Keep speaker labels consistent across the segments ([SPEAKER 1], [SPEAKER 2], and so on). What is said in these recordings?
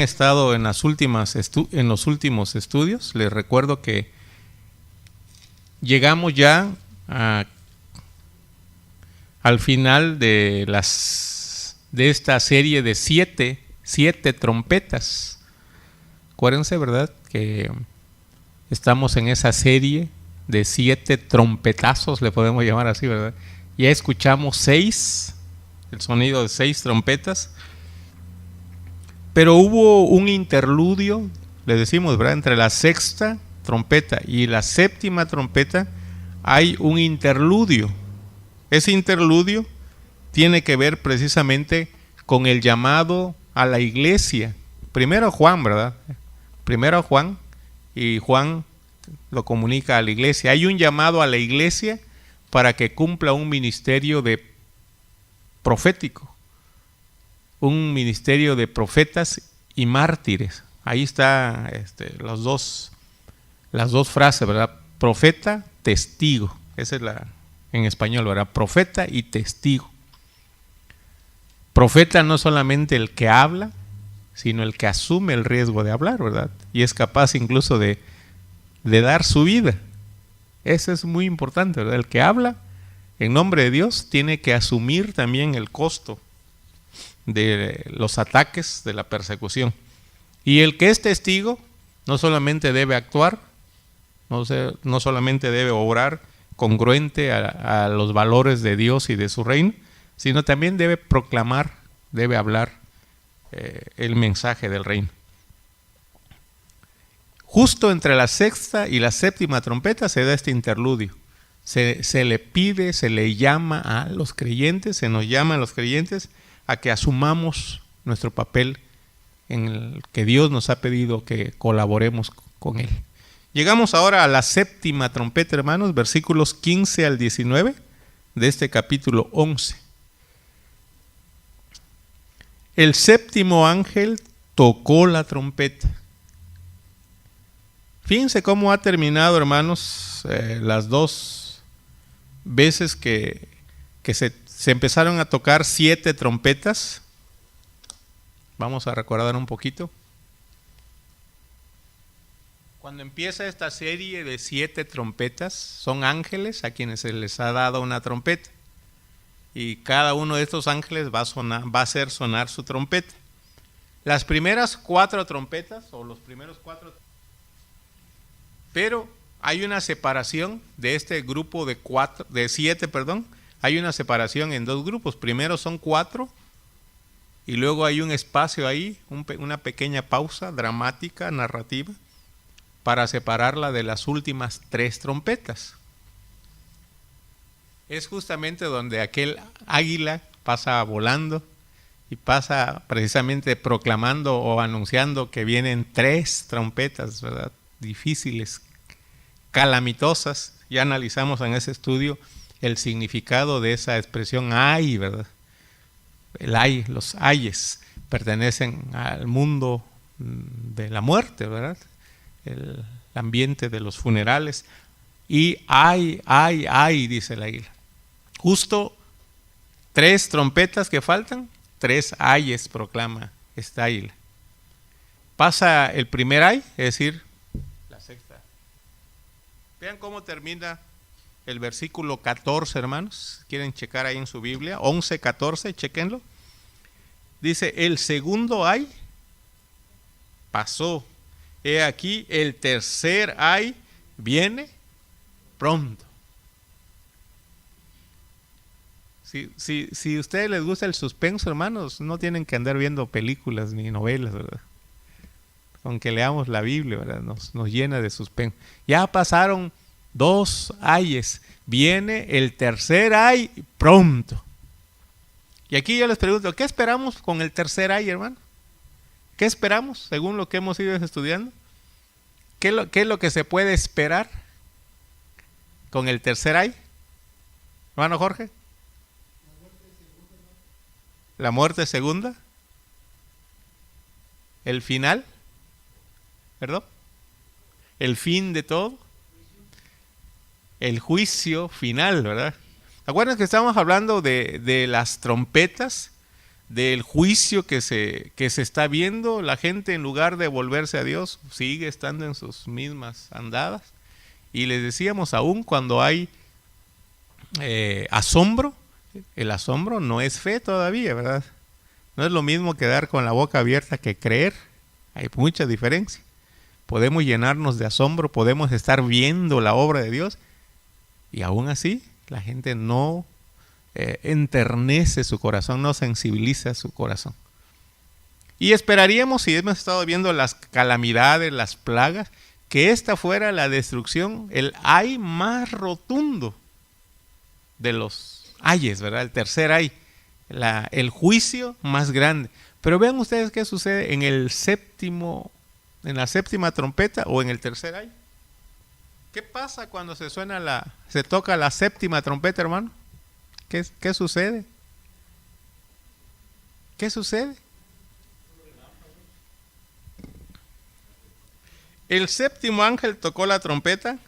[SPEAKER 1] Estado en los últimos estudios. Les recuerdo que llegamos ya al final de esta serie de siete trompetas. Acuérdense, ¿verdad?, que estamos en esa serie de 7 trompetazos, le podemos llamar así, ¿verdad? Ya escuchamos el sonido de 6 trompetas. Pero hubo un interludio, le decimos, ¿verdad? Entre la sexta trompeta y la séptima trompeta hay un interludio. Ese interludio tiene que ver precisamente con el llamado a la iglesia. Primero Juan, ¿verdad? Primero Juan, y Juan lo comunica a la iglesia. Hay un llamado a la iglesia para que cumpla un ministerio profético. Un ministerio de profetas y mártires. Ahí está las dos frases, ¿verdad? Profeta, testigo. Esa es en español, ¿verdad? Profeta y testigo. Profeta no solamente el que habla, sino el que asume el riesgo de hablar, ¿verdad? Y es capaz incluso de dar su vida. Eso es muy importante, ¿verdad? El que habla en nombre de Dios tiene que asumir también el costo de los ataques, de la persecución. Y el que es testigo no solamente debe actuar, no solamente debe obrar congruente a los valores de Dios y de su reino, sino también debe proclamar, debe hablar el mensaje del reino. Justo entre la sexta y la séptima trompeta se da este interludio. Se le pide, se le llama a los creyentes, se nos llama a los creyentes a que asumamos nuestro papel en el que Dios nos ha pedido que colaboremos con Él. Llegamos ahora a la séptima trompeta, hermanos, versículos 15 al 19 de este capítulo 11. El séptimo ángel tocó la trompeta. Fíjense cómo ha terminado, hermanos, las dos veces que se empezaron a tocar 7 trompetas. Vamos a recordar un poquito. Cuando empieza esta serie de 7 trompetas, son ángeles a quienes se les ha dado una trompeta. Y cada uno de estos ángeles va a hacer sonar su trompeta. Las primeras 4 trompetas, o los primeros 4, pero hay una separación de este grupo de 7, hay una separación en 2 grupos. Primero son 4 y luego hay un espacio ahí, una pequeña pausa dramática, narrativa, para separarla de las últimas 3 trompetas. Es justamente donde aquel águila pasa volando y pasa precisamente proclamando o anunciando que vienen 3 trompetas, ¿verdad? Difíciles, calamitosas. Ya analizamos en ese estudio el significado de esa expresión ay, ¿verdad? El ay, los ayes pertenecen al mundo de la muerte, ¿verdad? El ambiente de los funerales. Y ay, ay, ay, dice el águila. Justo 3 trompetas que faltan, 3 ayes proclama esta águila. Pasa el primer ay, es decir, la sexta. Vean cómo termina el versículo 14, hermanos. ¿Quieren checar ahí en su Biblia? 11, 14, chequenlo. Dice, el segundo ay pasó. He aquí, el tercer ay viene pronto. Si a ustedes les gusta el suspenso, hermanos, no tienen que andar viendo películas ni novelas, ¿verdad? Aunque leamos la Biblia, ¿verdad? Nos llena de suspenso. Ya pasaron 2 ayes, viene el tercer ay pronto. Y aquí yo les pregunto, ¿qué esperamos con el tercer ay, hermano? ¿Qué esperamos según lo que hemos ido estudiando? ¿Qué es lo que se puede esperar con el tercer ay? Hermano Jorge. La muerte segunda. El final. ¿Perdón? El fin de todo. El juicio final, ¿verdad? Acuérdense que estamos hablando de las trompetas del juicio que se está viendo. La gente, en lugar de volverse a Dios, sigue estando en sus mismas andadas. Y les decíamos, aún cuando hay asombro, el asombro no es fe todavía, ¿verdad? No es lo mismo quedar con la boca abierta que creer. Hay mucha diferencia. Podemos llenarnos de asombro, podemos estar viendo la obra de Dios, y aún así la gente no enternece su corazón, no sensibiliza su corazón. Y esperaríamos, si hemos estado viendo las calamidades, las plagas, que esta fuera la destrucción, el ay más rotundo de los ayes, ¿verdad? El tercer ay, el juicio más grande. Pero vean ustedes qué sucede en la séptima trompeta o en el tercer ay. ¿Qué pasa cuando se toca la séptima trompeta, hermano? ¿Qué sucede? ¿Qué sucede? El séptimo ángel tocó la trompeta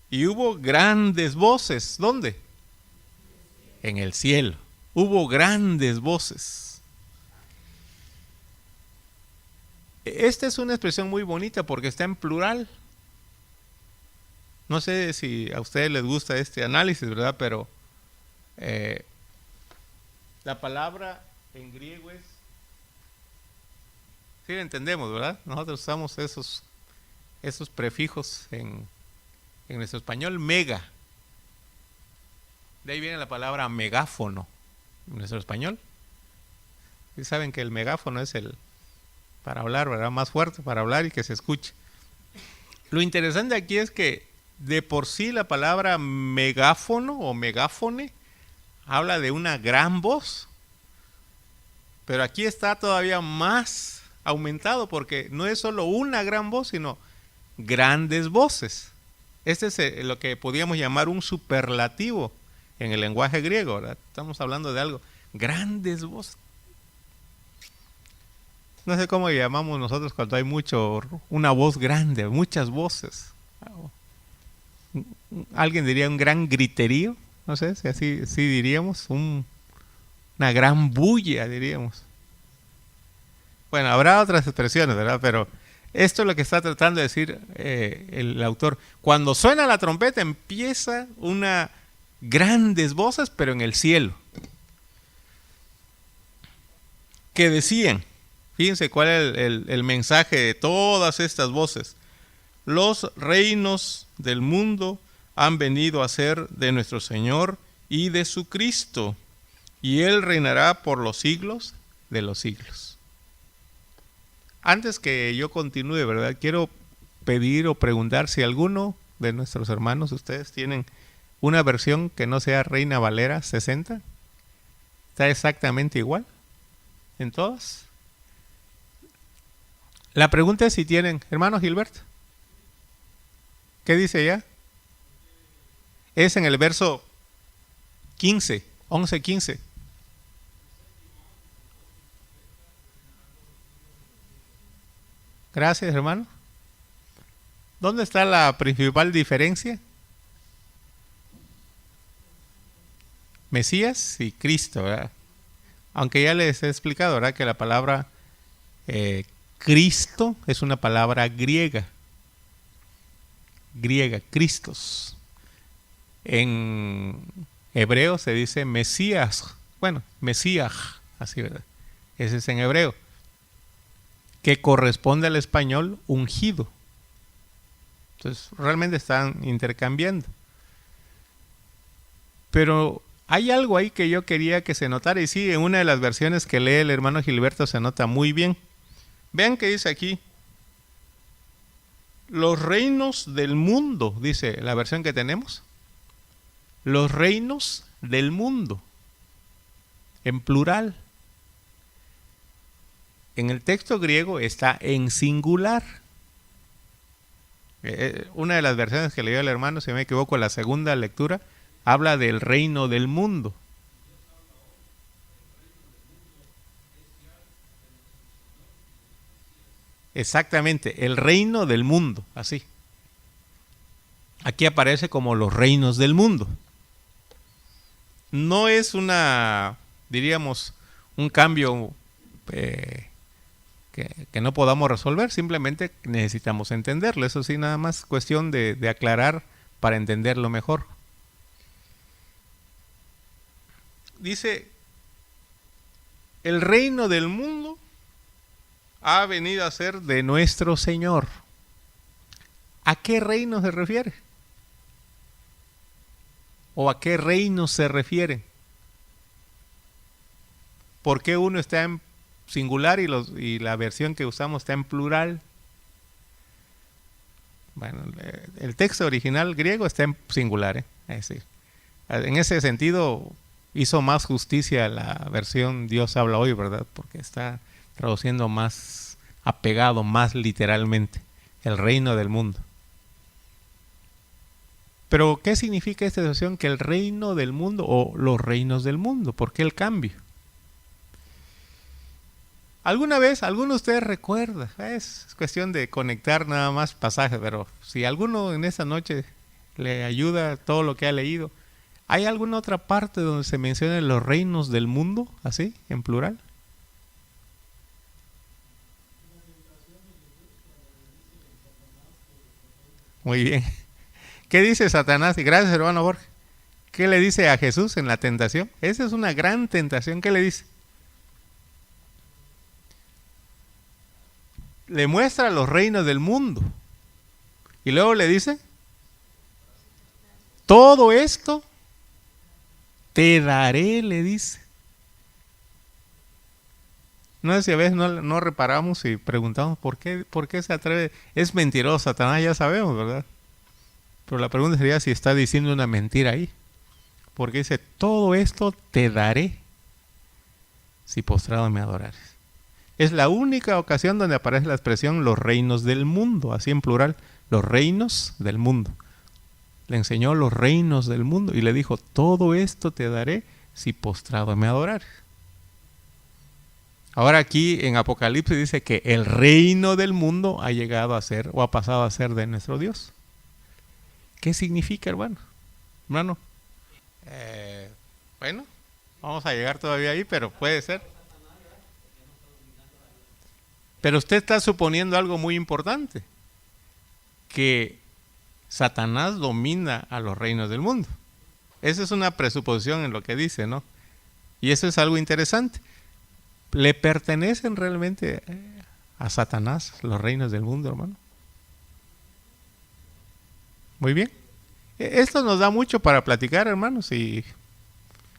[SPEAKER 1] y hubo grandes voces. ¿Dónde? En el cielo. Hubo grandes voces. Esta es una expresión muy bonita porque está en plural. No sé si a ustedes les gusta este análisis, ¿verdad? Pero la palabra en griego es... Sí, la entendemos, ¿verdad? Nosotros usamos esos prefijos en nuestro español. Mega. De ahí viene la palabra megáfono en nuestro español. Y saben que el megáfono es para hablar, ¿verdad? Más fuerte, para hablar y que se escuche. Lo interesante aquí es que de por sí la palabra megáfono o megáfone habla de una gran voz. Pero aquí está todavía más aumentado porque no es solo una gran voz, sino grandes voces. Este es lo que podríamos llamar un superlativo en el lenguaje griego, ¿verdad? Estamos hablando de algo. Grandes voces. No sé cómo llamamos nosotros cuando hay una voz grande, muchas voces. Alguien diría un gran griterío, no sé si así diríamos, una gran bulla diríamos. Bueno, habrá otras expresiones, ¿verdad? Pero esto es lo que está tratando de decir el autor. Cuando suena la trompeta empieza una grandes voces, pero en el cielo, que decían, fíjense cuál es el mensaje de todas estas voces: los reinos del mundo han venido a ser de nuestro Señor y de su Cristo, y Él reinará por los siglos de los siglos. Antes que yo continúe, ¿verdad? Quiero pedir o preguntar si alguno de nuestros hermanos, ustedes tienen una versión que no sea Reina Valera 60. ¿Está exactamente igual en todas? La pregunta es si tienen, hermano Gilberto, ¿qué dice ya? Es en el verso 15, 11-15. Gracias, hermano. ¿Dónde está la principal diferencia? Mesías y Cristo, ¿verdad? Aunque ya les he explicado, ¿verdad?, que la palabra Cristo es una palabra griega, Christos. En hebreo se dice Mesías, Mesías, así, ¿verdad? Ese es en hebreo, que corresponde al español ungido. Entonces, realmente están intercambiando. Pero hay algo ahí que yo quería que se notara, y sí, en una de las versiones que lee el hermano Gilberto se nota muy bien. Vean que dice aquí, los reinos del mundo, dice la versión que tenemos. Los reinos del mundo, en plural. En el texto griego está en singular. Una de las versiones que leyó el hermano, si no me equivoco, la segunda lectura, habla del reino del mundo. Exactamente, el reino del mundo, así. Aquí aparece como los reinos del mundo. No es diríamos, un cambio que no podamos resolver, simplemente necesitamos entenderlo. Eso sí, nada más cuestión de aclarar para entenderlo mejor. Dice, el reino del mundo ha venido a ser de nuestro Señor. ¿A qué reino se refiere? ¿O a qué reino se refiere? ¿Por qué uno está en singular y la versión que usamos está en plural? Bueno, el texto original griego está en singular, es decir, en ese sentido hizo más justicia la versión Dios habla hoy, ¿verdad? Porque está traduciendo más apegado, más literalmente, el reino del mundo. Pero, ¿qué significa esta expresión? Que el reino del mundo o los reinos del mundo. ¿Por qué el cambio? ¿Alguna vez, alguno de ustedes recuerda? Es cuestión de conectar nada más pasajes, pero si alguno en esta noche le ayuda todo lo que ha leído, ¿hay alguna otra parte donde se mencionen los reinos del mundo, así, en plural? Muy bien. ¿Qué dice Satanás? Y gracias, hermano Jorge. ¿Qué le dice a Jesús en la tentación? Esa es una gran tentación. ¿Qué le dice? Le muestra los reinos del mundo. Y luego le dice, todo esto te daré, le dice. No sé si a veces no reparamos y preguntamos por qué se atreve. Es mentiroso, Satanás, ya sabemos, ¿verdad? Pero la pregunta sería si está diciendo una mentira ahí. Porque dice, todo esto te daré si postrado me adorares. Es la única ocasión donde aparece la expresión los reinos del mundo, así en plural, los reinos del mundo. Le enseñó los reinos del mundo y le dijo, todo esto te daré si postrado me adorares. Ahora aquí en Apocalipsis dice que el reino del mundo ha llegado a ser o ha pasado a ser de nuestro Dios. ¿Qué significa, hermano? Hermano, bueno, vamos a llegar todavía ahí, pero puede ser. Pero usted está suponiendo algo muy importante, que Satanás domina a los reinos del mundo. Esa es una presuposición en lo que dice, ¿no? Y eso es algo interesante. ¿Le pertenecen realmente a Satanás los reinos del mundo, hermano? Muy bien. Esto nos da mucho para platicar, hermanos, y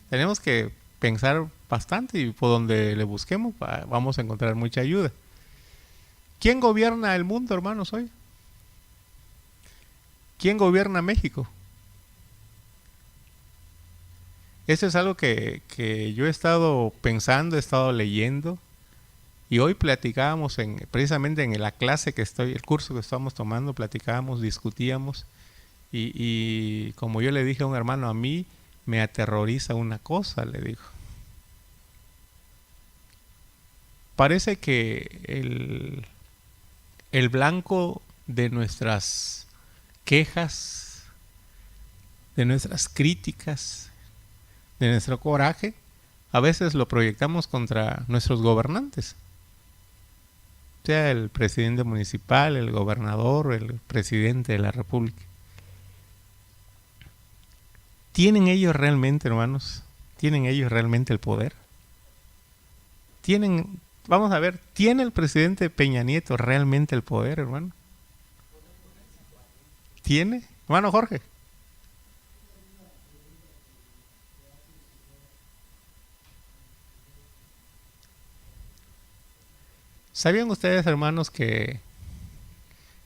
[SPEAKER 1] tenemos que pensar bastante y por donde le busquemos vamos a encontrar mucha ayuda. ¿Quién gobierna el mundo, hermanos, hoy? ¿Quién gobierna México? Eso es algo que yo he estado pensando, he estado leyendo, y hoy platicábamos precisamente en la clase el curso que estamos tomando, platicábamos, discutíamos, y como yo le dije a un hermano, a mí me aterroriza una cosa, le digo. Parece que el blanco de nuestras quejas, de nuestras críticas, de nuestro coraje, a veces lo proyectamos contra nuestros gobernantes, sea el presidente municipal, el gobernador, el presidente de la república. ¿Tienen ellos realmente, hermanos? ¿Tienen ellos realmente el poder? Vamos a ver, ¿tiene el presidente Peña Nieto realmente el poder, hermano? ¿Tiene? Hermano Jorge. ¿Sabían ustedes, hermanos, que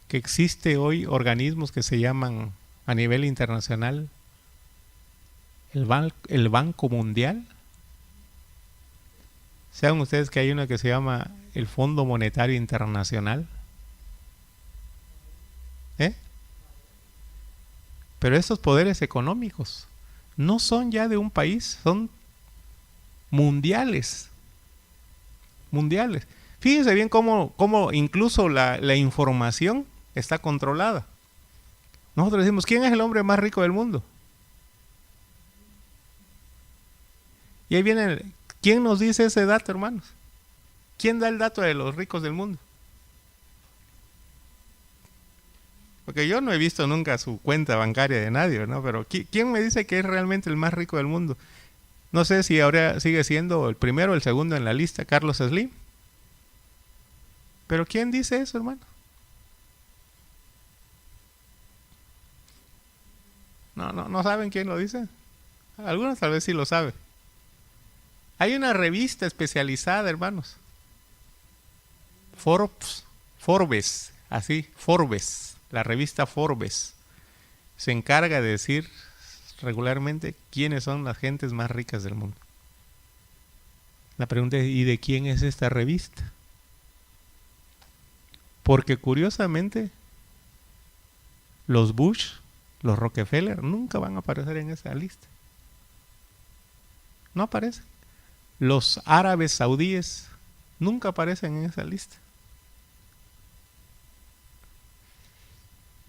[SPEAKER 1] existe hoy organismos que se llaman a nivel internacional el Banco Mundial? ¿Saben ustedes que hay uno que se llama el Fondo Monetario Internacional? Pero esos poderes económicos no son ya de un país, son mundiales. Mundiales. Fíjense bien cómo incluso la información está controlada. Nosotros decimos, ¿quién es el hombre más rico del mundo? Y ahí viene, ¿quién nos dice ese dato, hermanos? ¿Quién da el dato de los ricos del mundo? Porque yo no he visto nunca su cuenta bancaria de nadie, ¿no? Pero ¿quién me dice que es realmente el más rico del mundo? No sé si ahora sigue siendo el primero o el segundo en la lista, Carlos Slim. Pero ¿quién dice eso, hermano? No saben quién lo dice. Algunos tal vez sí lo saben. Hay una revista especializada, hermanos. Forbes, así, Forbes, la revista Forbes, se encarga de decir regularmente quiénes son las gentes más ricas del mundo. La pregunta es, ¿y de quién es esta revista? Porque curiosamente, los Bush, los Rockefeller, nunca van a aparecer en esa lista. No aparecen. Los árabes saudíes nunca aparecen en esa lista.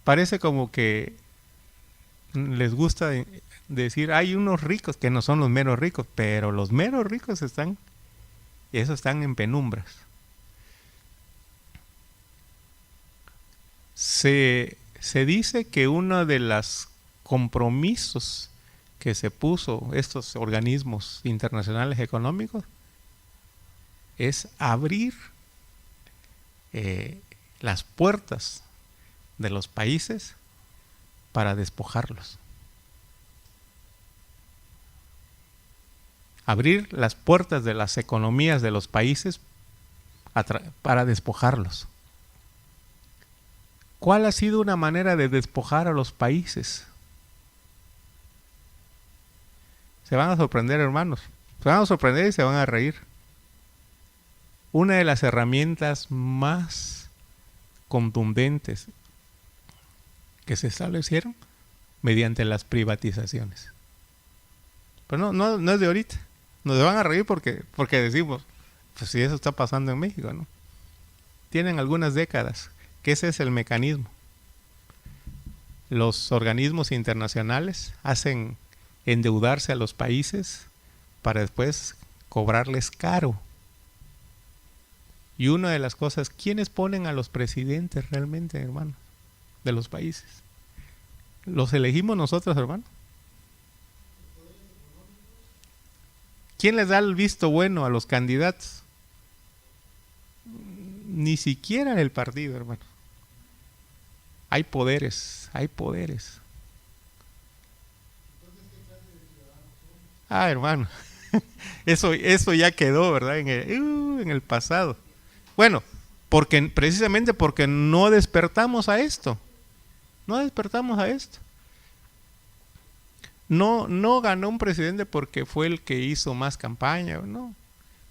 [SPEAKER 1] Parece como que les gusta decir, hay unos ricos que no son los meros ricos, pero los meros ricos están en penumbras. Se dice que uno de los compromisos que se puso estos organismos internacionales económicos es abrir las puertas de los países para despojarlos. Abrir las puertas de las economías de los países para despojarlos. ¿Cuál ha sido una manera de despojar a los países? Se van a sorprender, hermanos. Se van a sorprender y se van a reír. Una de las herramientas más contundentes que se establecieron mediante las privatizaciones. Pero no es de ahorita. Nos van a reír porque decimos, pues si eso está pasando en México, ¿no? Tienen algunas décadas que ese es el mecanismo. Los organismos internacionales hacen endeudarse a los países para después cobrarles caro. Y una de las cosas, ¿quiénes ponen a los presidentes realmente, hermano, de los países? ¿Los elegimos nosotros, hermano? ¿Quién les da el visto bueno a los candidatos? Ni siquiera el partido, hermano. Hay poderes, hay poderes. Hermano, eso ya quedó, ¿verdad? En el pasado. Bueno, precisamente porque no despertamos a esto. No despertamos a esto. No ganó un presidente porque fue el que hizo más campaña, no.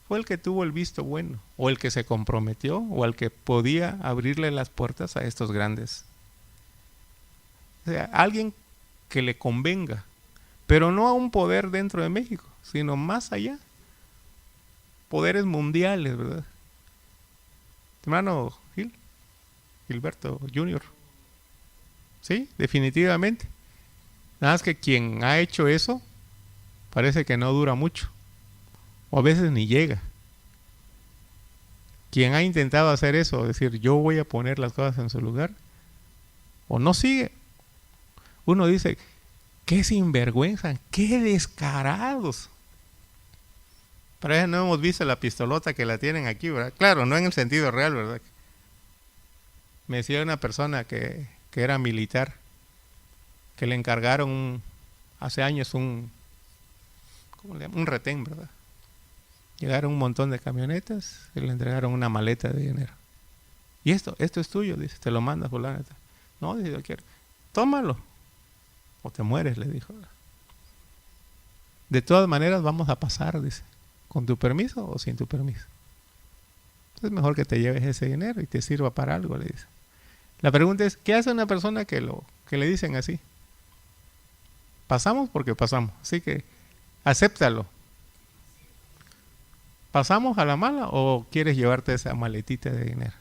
[SPEAKER 1] Fue el que tuvo el visto bueno, o el que se comprometió, o el que podía abrirle las puertas a estos grandes. O sea, alguien que le convenga, pero no a un poder dentro de México, sino más allá. Poderes mundiales, ¿verdad? Hermano Gilberto Jr. Sí, definitivamente. Nada más que quien ha hecho eso parece que no dura mucho, o a veces ni llega. Quien ha intentado hacer eso, decir yo voy a poner las cosas en su lugar, o no sigue. Uno dice, qué sinvergüenza, qué descarados. Para eso no hemos visto la pistolota que la tienen aquí, ¿verdad? Claro, no en el sentido real, ¿verdad? Me decía una persona que era militar, que le encargaron hace años un retén, ¿verdad? Llegaron un montón de camionetas y le entregaron una maleta de dinero. Y esto es tuyo, dice, te lo manda fulano. No, dice, yo quiero. Tómalo o te mueres, le dijo. De todas maneras vamos a pasar, dice, con tu permiso o sin tu permiso. Es mejor que te lleves ese dinero y te sirva para algo, le dice. La pregunta es, ¿qué hace una persona que le dicen así? Pasamos porque pasamos, así que acéptalo. ¿Pasamos a la mala o quieres llevarte esa maletita de dinero?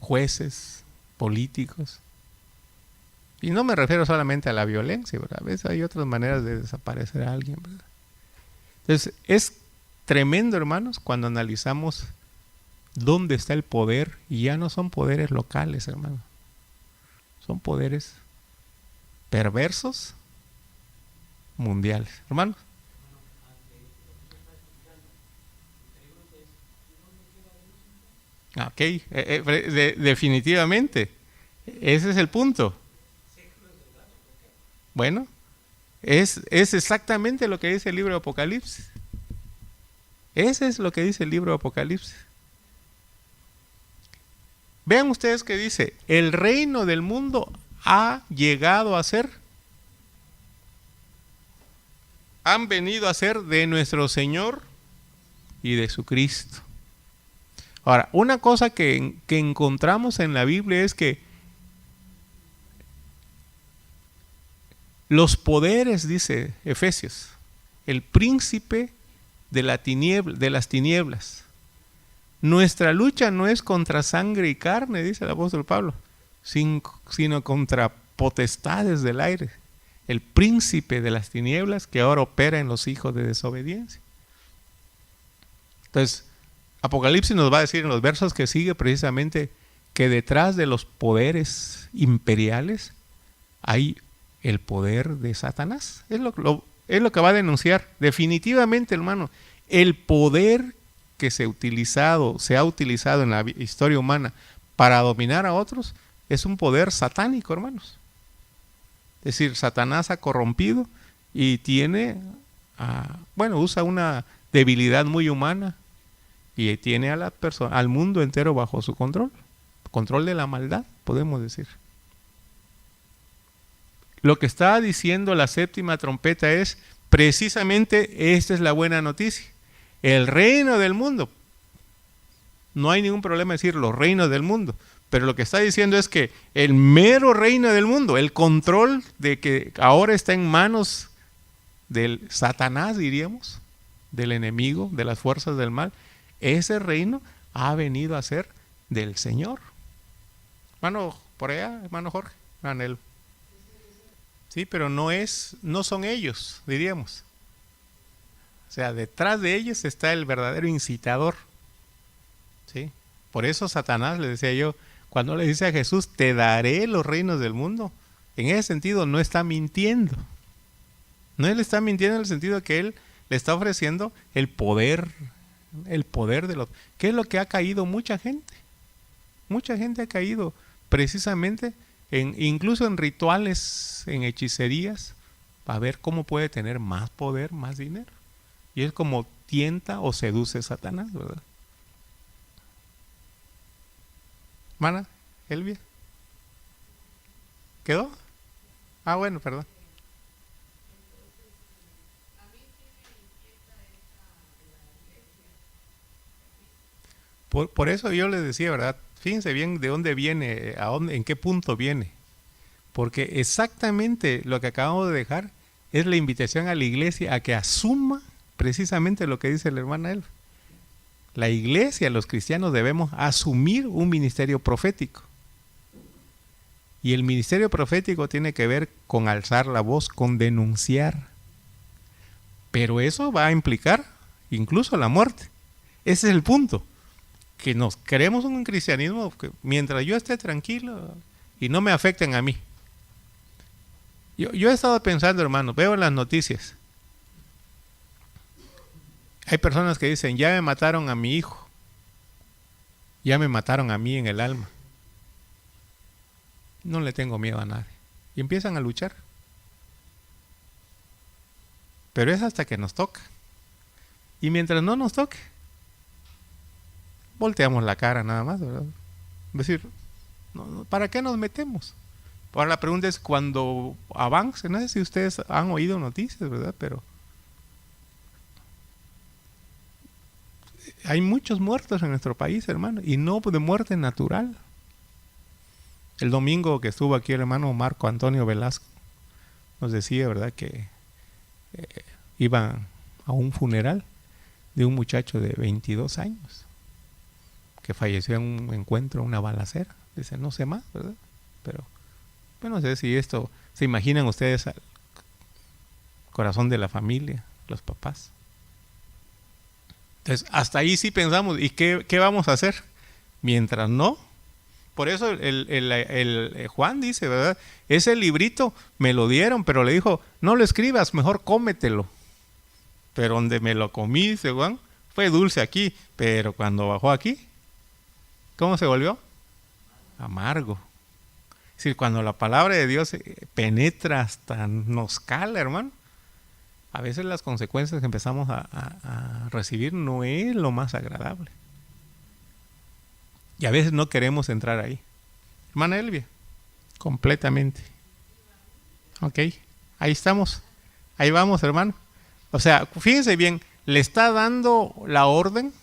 [SPEAKER 1] Jueces, políticos. Y no me refiero solamente a la violencia, ¿verdad? A veces hay otras maneras de desaparecer a alguien, ¿verdad? Entonces, es tremendo, hermanos, cuando analizamos dónde está el poder, y ya no son poderes locales, hermanos. Son poderes perversos mundiales. Hermanos. Ok, definitivamente. Ese es el punto. Bueno, es exactamente lo que dice el libro de Apocalipsis. Ese es lo que dice el libro de Apocalipsis. Vean ustedes que dice, el reino del mundo ha llegado a ser, han venido a ser de nuestro Señor y de su Cristo. Ahora, una cosa que encontramos en la Biblia es que los poderes, dice Efesios, el príncipe de las tinieblas. Nuestra lucha no es contra sangre y carne, dice el apóstol Pablo, sino contra potestades del aire, el príncipe de las tinieblas que ahora opera en los hijos de desobediencia. Entonces, Apocalipsis nos va a decir en los versos que sigue precisamente que detrás de los poderes imperiales hay el poder de Satanás. Es lo que va a denunciar definitivamente, hermano. El poder que se ha utilizado en la historia humana para dominar a otros es un poder satánico, hermanos. Es decir, Satanás ha corrompido y usa una debilidad muy humana y tiene a la persona, al mundo entero bajo su control de la maldad, podemos decir. Lo que está diciendo la séptima trompeta es precisamente, esta es la buena noticia. El reino del mundo, no hay ningún problema decir los reinos del mundo, pero lo que está diciendo es que el mero reino del mundo, el control de que ahora está en manos del Satanás, diríamos, del enemigo, de las fuerzas del mal, ese reino ha venido a ser del Señor. Hermano, por allá, hermano Jorge, Anel. Sí, pero no son ellos, diríamos. O sea, detrás de ellos está el verdadero incitador. ¿Sí? Por eso Satanás, le decía yo, cuando le dice a Jesús, te daré los reinos del mundo, en ese sentido no está mintiendo. No él está mintiendo en el sentido de que él le está ofreciendo el poder de los... ¿Qué es lo que ha caído mucha gente? Mucha gente ha caído precisamente incluso en rituales, en hechicerías, para ver cómo puede tener más poder, más dinero. Y es como tienta o seduce Satanás, ¿verdad? Hermana, Elvia. ¿Quedó? Ah, bueno, perdón. Por eso yo les decía, ¿verdad? Fíjense bien de dónde viene, en qué punto viene. Porque exactamente lo que acabamos de dejar es la invitación a la iglesia a que asuma precisamente lo que dice la hermana Elvia. La iglesia, los cristianos debemos asumir un ministerio profético. Y el ministerio profético tiene que ver con alzar la voz, con denunciar. Pero eso va a implicar incluso la muerte. Ese es el punto. Que nos queremos un cristianismo que mientras yo esté tranquilo y no me afecten a mí. Yo he estado pensando, hermano, veo en las noticias. Hay personas que dicen, ya me mataron a mi hijo. Ya me mataron a mí en el alma. No le tengo miedo a nadie. Y empiezan a luchar. Pero es hasta que nos toca. Y mientras no nos toque, volteamos la cara nada más, ¿verdad? Es decir, ¿para qué nos metemos? Ahora la pregunta es cuando avance, no sé si ustedes han oído noticias, ¿verdad? Pero hay muchos muertos en nuestro país, hermano, y no de muerte natural. El domingo que estuvo aquí el hermano Marco Antonio Velasco nos decía, ¿verdad?, que iban a un funeral de un muchacho de 22 años que falleció en un encuentro, una balacera. Dice, no sé más, ¿verdad? Pero, bueno, no sé si esto, ¿se imaginan ustedes al corazón de la familia, los papás? Entonces, hasta ahí sí pensamos, ¿y qué vamos a hacer? Mientras no. Por eso el Juan dice, ¿verdad? Ese librito me lo dieron, pero le dijo, no lo escribas, mejor cómetelo. Pero donde me lo comí, dice Juan, fue dulce aquí, pero cuando bajó aquí, ¿cómo se volvió? Amargo. Es decir, cuando la palabra de Dios penetra hasta nos cala, hermano, a veces las consecuencias que empezamos a recibir no es lo más agradable. Y a veces no queremos entrar ahí. Hermana Elvia, completamente. Ok, ahí estamos. Ahí vamos, hermano. O sea, fíjense bien, le está dando la orden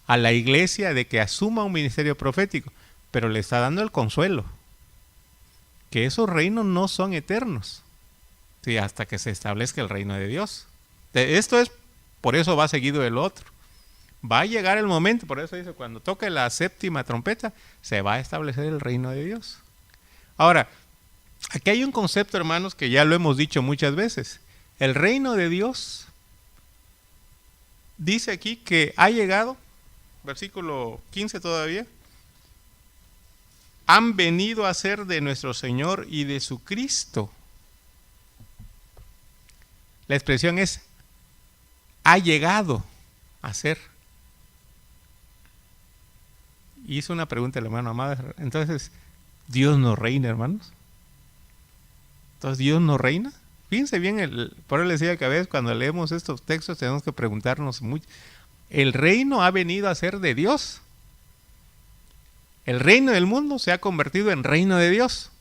[SPEAKER 1] a la iglesia de que asuma un ministerio profético, pero le está dando el consuelo, que esos reinos no son eternos, sí, hasta que se establezca el reino de Dios. Esto es, por eso va seguido el otro. Va a llegar el momento, por eso dice, cuando toque la séptima trompeta, se va a establecer el reino de Dios. Ahora, aquí hay un concepto, hermanos, que ya lo hemos dicho muchas veces. El reino de Dios dice aquí que ha llegado, versículo 15 todavía, han venido a ser de nuestro Señor y de su Cristo. La expresión es, ha llegado a ser. Hizo una pregunta el hermano Amado. Entonces, ¿Dios no reina, hermanos? Entonces, ¿Dios no reina? Fíjense bien, por eso les decía que a veces cuando leemos estos textos tenemos que preguntarnos mucho. El reino ha venido a ser de Dios. El reino del mundo se ha convertido en reino de Dios.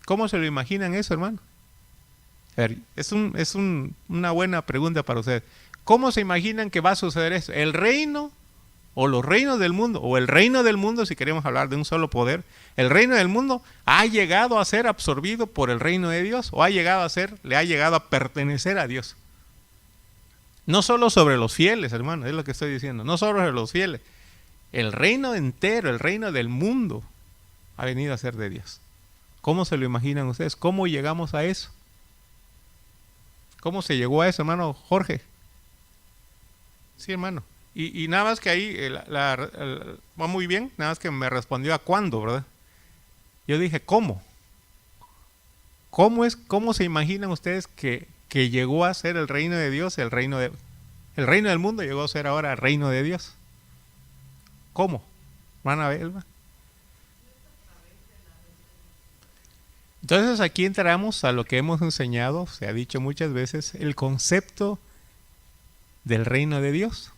[SPEAKER 1] ¿Cómo se lo imaginan eso, hermano? A ver, es una buena pregunta para ustedes. ¿Cómo se imaginan que va a suceder eso? ¿El reino o los reinos del mundo, o el reino del mundo, si queremos hablar de un solo poder, el reino del mundo ha llegado a ser absorbido por el reino de Dios, o le ha llegado a pertenecer a Dios? No solo sobre los fieles, hermano, es lo que estoy diciendo, no solo sobre los fieles. El reino entero, el reino del mundo, ha venido a ser de Dios. ¿Cómo se lo imaginan ustedes? ¿Cómo llegamos a eso? ¿Cómo se llegó a eso, hermano Jorge? Sí, hermano. Y nada más que ahí va muy bien, nada más que me respondió a cuándo, ¿verdad? Yo dije, ¿cómo? ¿Cómo se imaginan ustedes que llegó a ser el reino de Dios, el reino del mundo llegó a ser ahora el reino de Dios? ¿Cómo? ¿Hermana Belva? Entonces aquí entramos a lo que hemos enseñado, se ha dicho muchas veces, el concepto del reino de Dios.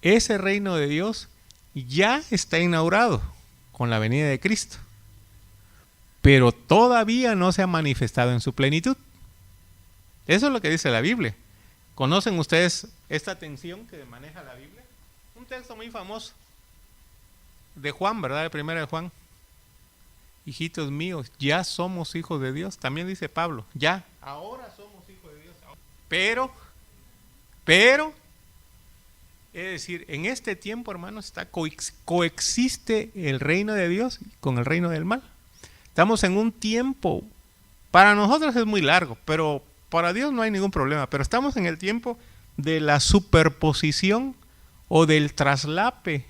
[SPEAKER 1] Ese reino de Dios ya está inaugurado con la venida de Cristo, pero todavía no se ha manifestado en su plenitud. Eso es lo que dice la Biblia. ¿Conocen ustedes esta tensión que maneja la Biblia? Un texto muy famoso de Juan, ¿verdad? De primera de Juan. Hijitos míos, ya somos hijos de Dios. También dice Pablo, ya, ahora somos hijos de Dios. Pero, es decir, en este tiempo, hermanos, coexiste el reino de Dios con el reino del mal. Estamos en un tiempo, para nosotros es muy largo, pero para Dios no hay ningún problema. Pero estamos en el tiempo de la superposición o del traslape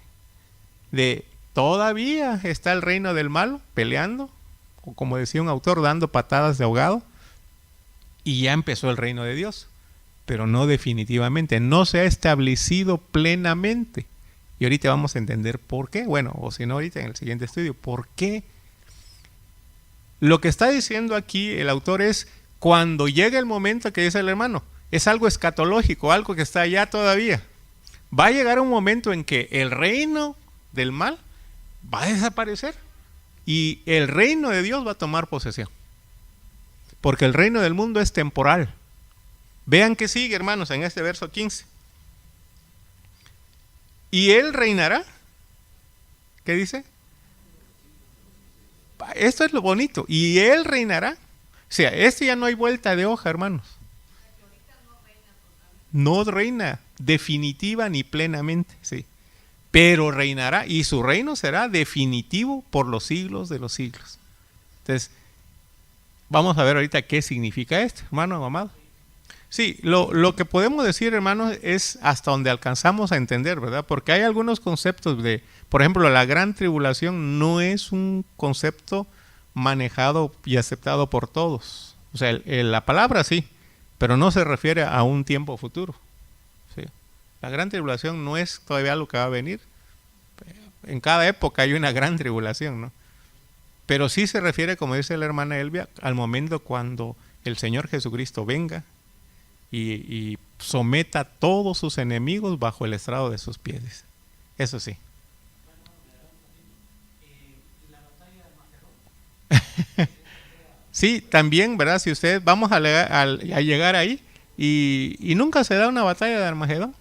[SPEAKER 1] de todavía está el reino del mal peleando, o como decía un autor, dando patadas de ahogado, y ya empezó el reino de Dios. Pero no definitivamente, no se ha establecido plenamente. Y ahorita vamos a entender por qué. Bueno, o si no, ahorita en el siguiente estudio, ¿por qué? Lo que está diciendo aquí el autor es, cuando llegue el momento que dice el hermano, es algo escatológico, algo que está allá todavía. Va a llegar un momento en que el reino del mal va a desaparecer y el reino de Dios va a tomar posesión. Porque el reino del mundo es temporal. Vean que sigue, hermanos, en este verso 15. Y él reinará. ¿Qué dice? Esto es lo bonito. Y él reinará. O sea, ya no hay vuelta de hoja, hermanos. No reina definitiva ni plenamente, sí. Pero reinará y su reino será definitivo por los siglos de los siglos. Entonces, vamos a ver ahorita qué significa esto, hermano amado. Sí, lo que podemos decir, hermanos, es hasta donde alcanzamos a entender, ¿verdad? Porque hay algunos conceptos por ejemplo, la gran tribulación no es un concepto manejado y aceptado por todos. O sea, la palabra sí, pero no se refiere a un tiempo futuro. ¿Sí? La gran tribulación no es todavía lo que va a venir. En cada época hay una gran tribulación, ¿no? Pero sí se refiere, como dice la hermana Elvia, al momento cuando el Señor Jesucristo venga y someta a todos sus enemigos bajo el estrado de sus pies. Eso sí. Sí, también, ¿verdad? Si ustedes vamos a llegar ahí y nunca se da una batalla de Armagedón.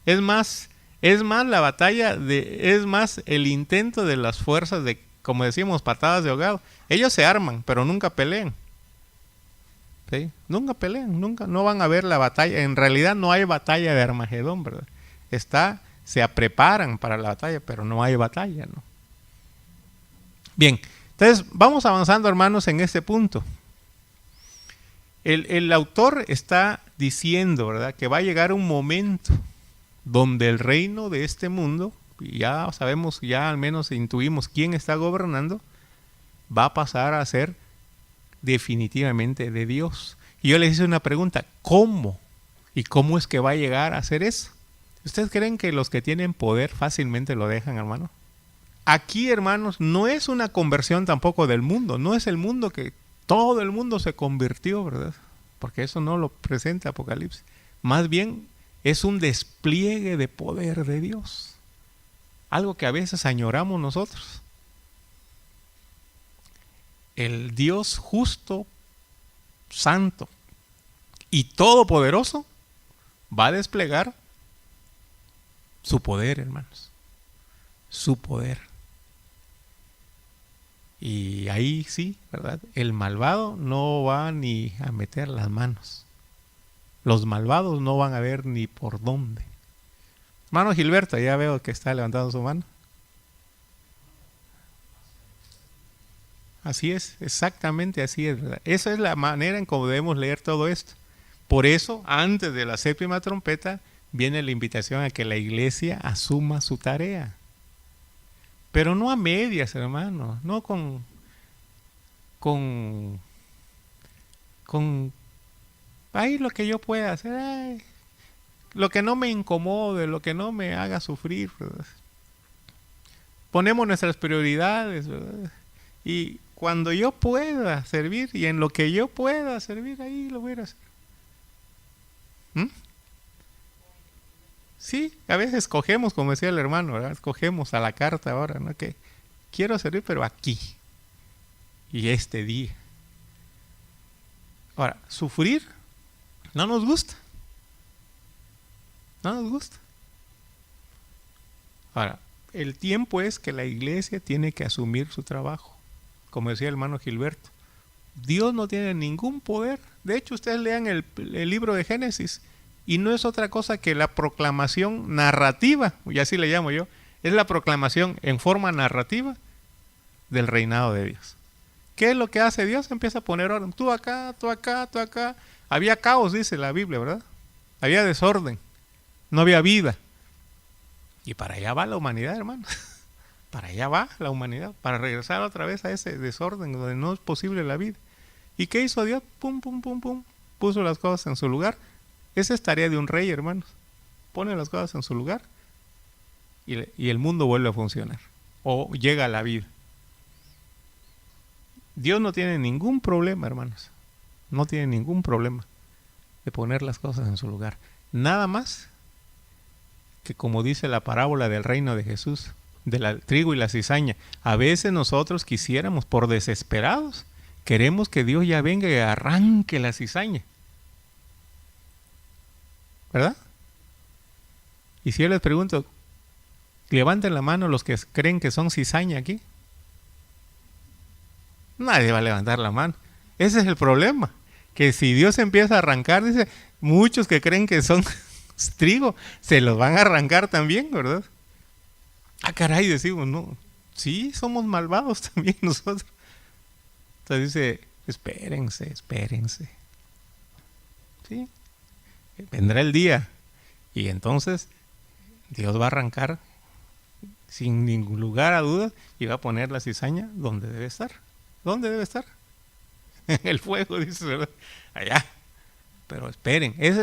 [SPEAKER 1] Es más la batalla es más el intento de las fuerzas de, como decimos, patadas de ahogado. Ellos se arman, pero nunca pelean. ¿Sí? Nunca pelean, no van a ver la batalla. En realidad no hay batalla de Armagedón, ¿verdad? Se preparan para la batalla, pero no hay batalla, ¿no? Bien, entonces vamos avanzando, hermanos, en este punto. El autor está diciendo, ¿verdad?, que va a llegar un momento donde el reino de este mundo, ya sabemos, ya al menos intuimos quién está gobernando, va a pasar a ser definitivamente de Dios. Y yo les hice una pregunta, ¿cómo? ¿Y cómo es que va a llegar a hacer eso? ¿Ustedes creen que los que tienen poder fácilmente lo dejan, hermano? Aquí, hermanos, no es una conversión tampoco del mundo, no es el mundo que todo el mundo se convirtió, ¿verdad? Porque eso no lo presenta Apocalipsis. Más bien es un despliegue de poder de Dios. Algo que a veces añoramos nosotros. El Dios justo, santo y todopoderoso va a desplegar su poder, hermanos. Su poder. Y ahí sí, ¿verdad? El malvado no va ni a meter las manos. Los malvados no van a ver ni por dónde. Hermano Gilberto, ya veo que está levantando su mano. Así es, exactamente así es, ¿verdad? Esa es la manera en cómo debemos leer todo esto. Por eso, antes de la séptima trompeta, viene la invitación a que la iglesia asuma su tarea. Pero no a medias, hermano, no con ahí lo que yo pueda hacer, ay, lo que no me incomode, lo que no me haga sufrir, ¿verdad? Ponemos nuestras prioridades, ¿verdad? Y cuando yo pueda servir y en lo que yo pueda servir, ahí lo voy a hacer. ¿Mm? Sí, a veces escogemos, como decía el hermano, ¿verdad? Escogemos a la carta ahora, ¿no? Que quiero servir, pero aquí. Y este día. Ahora, sufrir no nos gusta. No nos gusta. Ahora, el tiempo es que la iglesia tiene que asumir su trabajo. Como decía el hermano Gilberto. Dios no tiene ningún poder. De hecho, ustedes lean el libro de Génesis. Y no es otra cosa que la proclamación narrativa, y así le llamo yo, es la proclamación en forma narrativa del reinado de Dios. ¿Qué es lo que hace Dios? Empieza a poner orden. Tú acá, tú acá, tú acá. Había caos, dice la Biblia, ¿verdad? Había desorden. No había vida. Y para allá va la humanidad, hermano. Para allá va la humanidad. Para regresar otra vez a ese desorden donde no es posible la vida. ¿Y qué hizo Dios? Pum, pum, pum, pum. Puso las cosas en su lugar. Esa es tarea de un rey, hermanos. Pone las cosas en su lugar y el mundo vuelve a funcionar. O llega a la vida. Dios no tiene ningún problema, hermanos. No tiene ningún problema de poner las cosas en su lugar. Nada más que, como dice la parábola del reino de Jesús, del trigo y la cizaña. A veces nosotros quisiéramos, por desesperados, queremos que Dios ya venga y arranque la cizaña. ¿Verdad? Y si yo les pregunto, levanten la mano los que creen que son cizaña aquí. Nadie va a levantar la mano. Ese es el problema. Que si Dios empieza a arrancar, dice, muchos que creen que son trigo, se los van a arrancar también, ¿verdad? Ah, caray, decimos, no. Sí, somos malvados también nosotros. Entonces dice, Espérense, espérense. ¿Sí? Vendrá el día y entonces Dios va a arrancar sin ningún lugar a dudas y va a poner la cizaña donde debe estar. ¿Dónde debe estar? En el fuego, dice, ¿verdad? Allá. Pero esperen, ese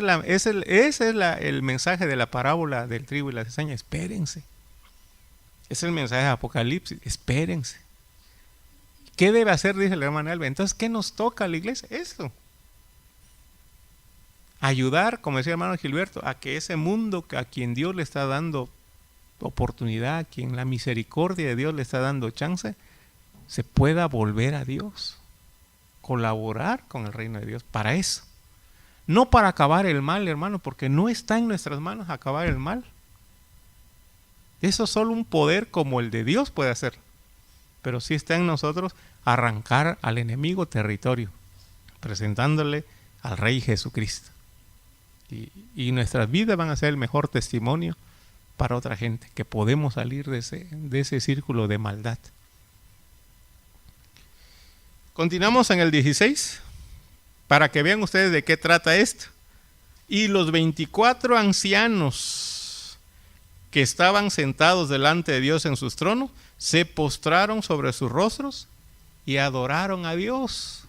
[SPEAKER 1] es el mensaje de la parábola del trigo y la cizaña. Espérense. Es el mensaje de Apocalipsis. Espérense. ¿Qué debe hacer? Dice el hermano Elba. Entonces, ¿qué nos toca a la iglesia? Esto. Ayudar, como decía el hermano Gilberto, a que ese mundo a quien Dios le está dando oportunidad, a quien la misericordia de Dios le está dando chance, se pueda volver a Dios. Colaborar con el reino de Dios para eso. No para acabar el mal, hermano, porque no está en nuestras manos acabar el mal. Eso solo un poder como el de Dios puede hacer. Pero sí está en nosotros arrancar al enemigo territorio, presentándole al Rey Jesucristo. Y nuestras vidas van a ser el mejor testimonio para otra gente, que podemos salir de ese círculo de maldad. Continuamos en el 16, para que vean ustedes de qué trata esto. Y los 24 ancianos que estaban sentados delante de Dios en sus tronos, se postraron sobre sus rostros y adoraron a Dios.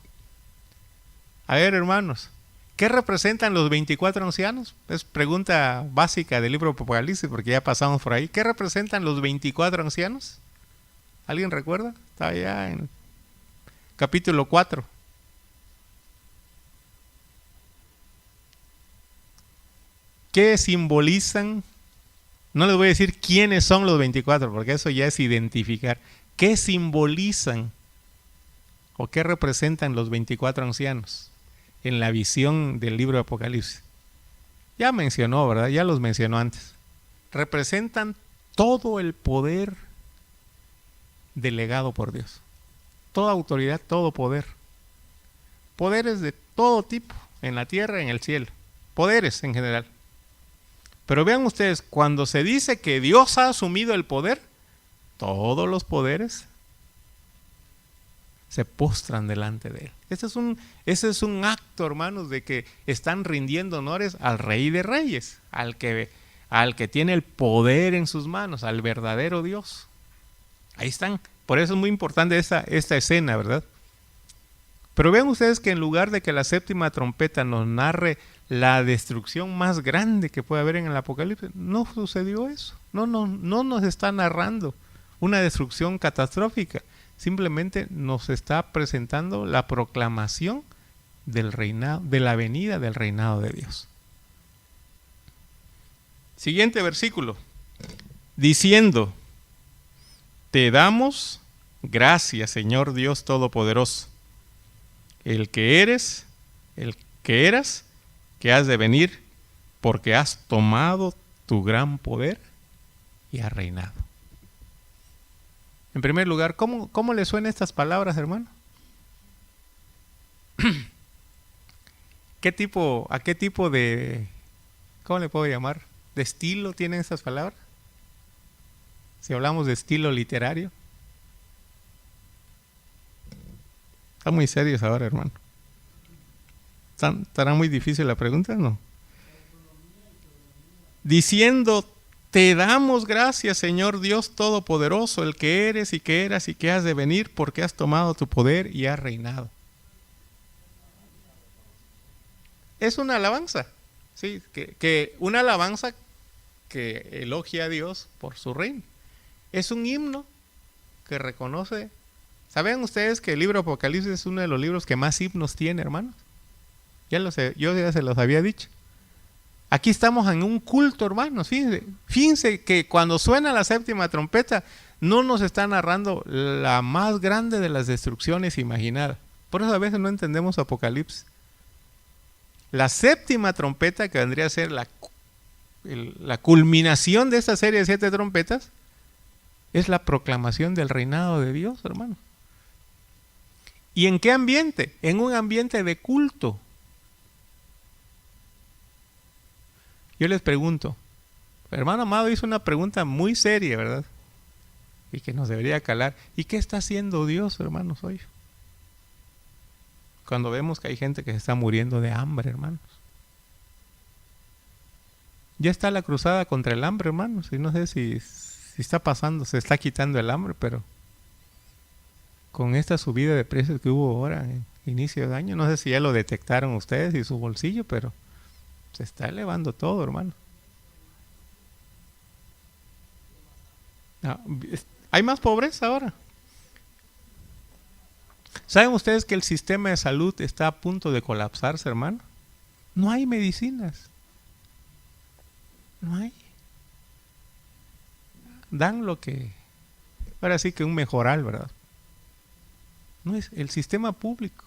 [SPEAKER 1] A ver, hermanos, ¿qué representan los 24 ancianos? Es pregunta básica del libro de Apocalipsis, porque ya pasamos por ahí. ¿Qué representan los 24 ancianos? ¿Alguien recuerda? Está allá en capítulo 4. ¿Qué simbolizan? No les voy a decir quiénes son los 24, porque eso ya es identificar. ¿Qué simbolizan o qué representan los 24 ancianos en la visión del libro de Apocalipsis? Ya mencionó, ¿verdad? Ya los mencionó antes. Representan todo el poder delegado por Dios. Toda autoridad, todo poder. Poderes de todo tipo, en la tierra, en el cielo. Poderes en general. Pero vean ustedes, cuando se dice que Dios ha asumido el poder, todos los poderes se postran delante de Él. Ese es un acto, hermanos, de que están rindiendo honores al Rey de Reyes, al que tiene el poder en sus manos, al verdadero Dios. Ahí están. Por eso es muy importante esta escena, ¿verdad? Pero vean ustedes que en lugar de que la séptima trompeta nos narre la destrucción más grande que puede haber en el Apocalipsis, no sucedió eso. No nos está narrando una destrucción catastrófica. Simplemente nos está presentando la proclamación del reinado, de la venida del reinado de Dios. Siguiente versículo. Diciendo: te damos gracias, Señor Dios Todopoderoso, el que eres, el que eras, que has de venir, porque has tomado tu gran poder y has reinado. En primer lugar, ¿cómo le suenan estas palabras, hermano? ¿A qué tipo de, cómo le puedo llamar, de estilo tienen estas palabras? Si hablamos de estilo literario. Está muy serios ahora, hermano. ¿Estará muy difícil la pregunta? No. Diciendo: te damos gracias, Señor Dios Todopoderoso, el que eres y que eras y que has de venir, porque has tomado tu poder y has reinado. Es una alabanza, sí, que una alabanza que elogia a Dios por su reino. Es un himno que reconoce. ¿Saben ustedes que el libro Apocalipsis es uno de los libros que más himnos tiene, hermanos? Yo ya se los había dicho. Aquí estamos en un culto, hermanos. Fíjense que cuando suena la séptima trompeta, no nos está narrando la más grande de las destrucciones imaginadas. Por eso a veces no entendemos Apocalipsis. La séptima trompeta, que vendría a ser la culminación de esta serie de 7 trompetas, es la proclamación del reinado de Dios, hermano. ¿Y en qué ambiente? En un ambiente de culto. Yo les pregunto, hermano amado hizo una pregunta muy seria, ¿verdad? Y que nos debería calar. ¿Y qué está haciendo Dios, hermanos, hoy? cuando vemos que hay gente que se está muriendo de hambre, hermanos. Ya está la cruzada contra el hambre, hermanos, y no sé si está pasando, se está quitando el hambre, pero con esta subida de precios que hubo ahora en inicio de año, no sé si ya lo detectaron ustedes y su bolsillo, pero se está elevando todo, hermano. Hay más pobreza ahora. ¿Saben ustedes que el sistema de salud está a punto de colapsarse, hermano? No hay medicinas. No hay. Dan lo que... Ahora sí que un mejoral, ¿verdad? No es el sistema público.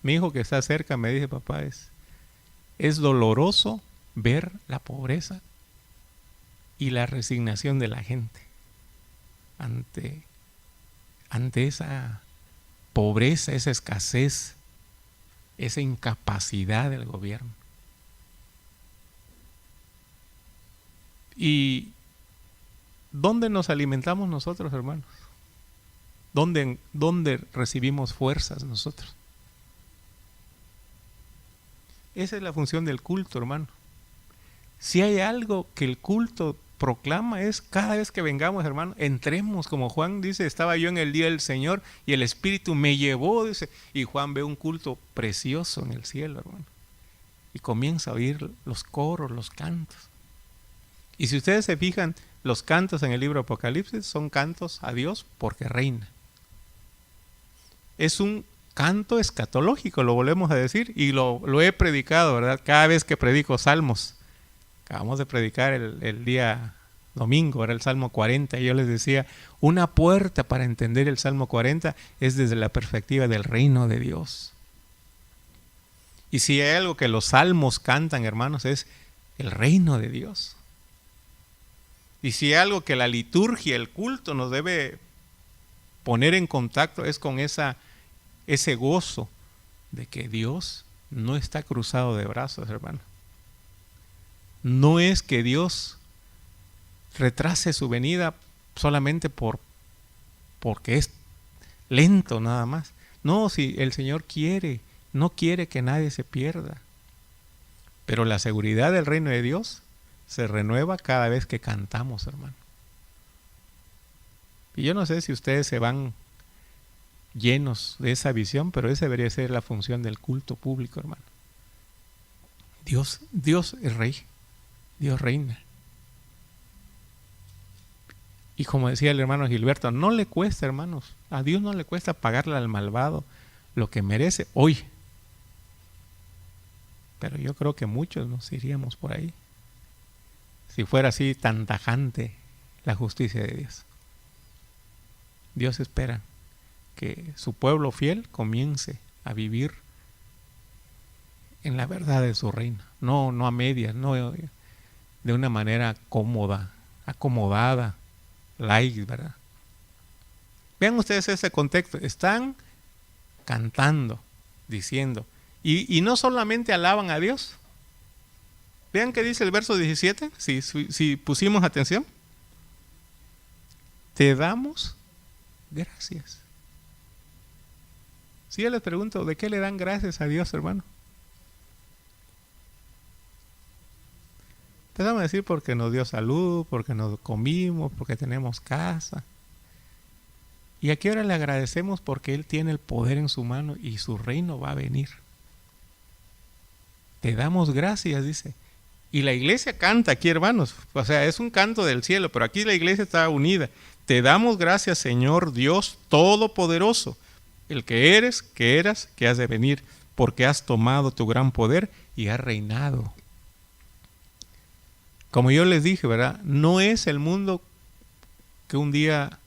[SPEAKER 1] Mi hijo que está cerca me dice, papá, es doloroso ver la pobreza y la resignación de la gente ante esa pobreza, esa escasez, esa incapacidad del gobierno. ¿Y dónde nos alimentamos nosotros, hermanos? ¿Dónde recibimos fuerzas nosotros? Esa es la función del culto, hermano. Si hay algo que el culto proclama es cada vez que vengamos, hermano, entremos, como Juan dice, estaba yo en el día del Señor y el Espíritu me llevó, dice, y Juan ve un culto precioso en el cielo, hermano, y comienza a oír los coros, los cantos. Y si ustedes se fijan, los cantos en el libro Apocalipsis son cantos a Dios porque reina. Es un canto escatológico, lo volvemos a decir, y lo he predicado, ¿verdad? Cada vez que predico salmos. Acabamos de predicar el día domingo, era el Salmo 40, y yo les decía, una puerta para entender el Salmo 40 es desde la perspectiva del reino de Dios. Y si hay algo que los salmos cantan, hermanos, es el reino de Dios. Y si hay algo que la liturgia, el culto nos debe poner en contacto es con ese gozo de que Dios no está cruzado de brazos, hermano. No es que Dios retrase su venida solamente porque es lento nada más. No, si el Señor no quiere que nadie se pierda. Pero la seguridad del reino de Dios se renueva cada vez que cantamos, hermano. Y yo no sé si ustedes se van llenos de esa visión, pero esa debería ser la función del culto público, hermano. Dios es rey. Dios reina. Y como decía el hermano Gilberto, no le cuesta, hermanos, a Dios no le cuesta pagarle al malvado lo que merece hoy. Pero yo creo que muchos nos iríamos por ahí si fuera así tan tajante la justicia de Dios. Dios espera que su pueblo fiel comience a vivir en la verdad de su reino, no a medias, no de una manera cómoda, acomodada, light, ¿verdad? Vean ustedes ese contexto. Están cantando, diciendo, y no solamente alaban a Dios. Vean qué dice el verso 17, si pusimos atención. Te damos gracias. Si yo les pregunto, ¿de qué le dan gracias a Dios, hermano? Te vamos a decir porque nos dio salud, porque nos comimos, porque tenemos casa. Y aquí ahora le agradecemos porque Él tiene el poder en su mano y su reino va a venir. Te damos gracias, dice. Y la iglesia canta aquí, hermanos. O sea, es un canto del cielo, pero aquí la iglesia está unida. Te damos gracias, Señor Dios Todopoderoso, el que eres, que eras, que has de venir, porque has tomado tu gran poder y has reinado. Como yo les dije, ¿verdad? No es el mundo que un día